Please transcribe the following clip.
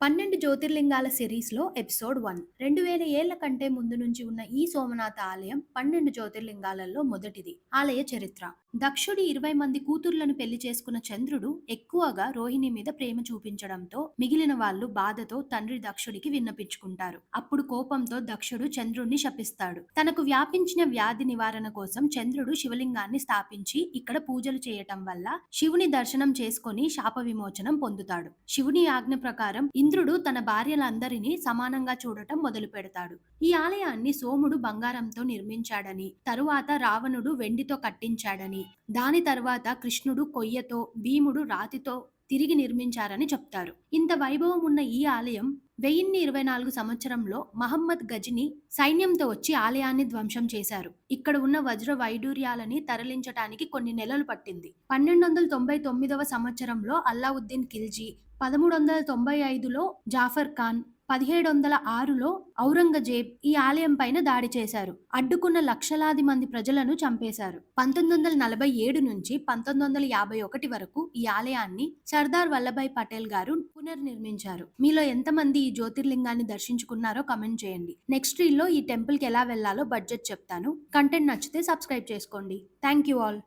12 జ్యోతిర్లింగాల సిరీస్‌లో ఎపిసోడ్ 1. 2000 ఏళ్ల కంటే ముందు నుంచి ఉన్న ఈ సోమనాథ ఆలయం 12 జ్యోతిర్లింగాలలో మొదటిది. ఆలయ చరిత్ర: దక్షుడి 20 మంది కూతుర్లను పెళ్లి చేసుకున్న చంద్రుడు ఎక్కువగా రోహిణి మీద ప్రేమ చూపించడంతో మిగిలిన వాళ్ళు బాధతో తండ్రి దక్షుడికి విన్నపించుకుంటారు. అప్పుడు కోపంతో దక్షుడు చంద్రుడిని శపిస్తాడు. తనకు వ్యాపించిన వ్యాధి నివారణ కోసం చంద్రుడు శివలింగాన్ని స్థాపించి ఇక్కడ పూజలు చేయటం వల్ల శివుని దర్శనం చేసుకొని శాప విమోచనం పొందుతాడు. శివుని ఆజ్ఞ ప్రకారం ఇంద్రుడు తన భార్యలందరినీ సమానంగా చూడటం మొదలు పెడతాడు. ఈ ఆలయాన్ని సోముడు బంగారంతో నిర్మించాడని, తరువాత రావణుడు వెండితో కట్టించాడని, దాని తర్వాత కృష్ణుడు కొయ్యతో, భీముడు రాతితో తిరిగి నిర్మించారని చెప్తారు. ఇంత వైభవం ఉన్న ఈ ఆలయం 1024 సంవత్సరంలో మహమ్మద్ గజని సైన్యంతో వచ్చి ఆలయాన్ని ధ్వంసం చేశారు. ఇక్కడ ఉన్న వజ్ర వైడూర్యాలని తరలించటానికి కొన్ని నెలలు పట్టింది. 1299వ సంవత్సరంలో అల్లావుద్దీన్ ఖిల్జీ, 1395లో జాఫర్ ఖాన్, 1706లో ఔరంగజేబ్ ఈ ఆలయం పైన దాడి చేశారు. అడ్డుకున్న లక్షలాది మంది ప్రజలను చంపేశారు. 1947 నుంచి 1951 వరకు ఈ ఆలయాన్ని సర్దార్ వల్లభాయ్ పటేల్ గారు పునర్నిర్మించారు. మీలో ఎంతమంది ఈ జ్యోతిర్లింగాన్ని దర్శించుకున్నారో కమెంట్ చేయండి. నెక్స్ట్ రీల్లో ఈ టెంపుల్ కి ఎలా వెళ్లాలో బడ్జెట్ చెప్తాను. కంటెంట్ నచ్చితే సబ్స్క్రైబ్ చేసుకోండి. Thank you all.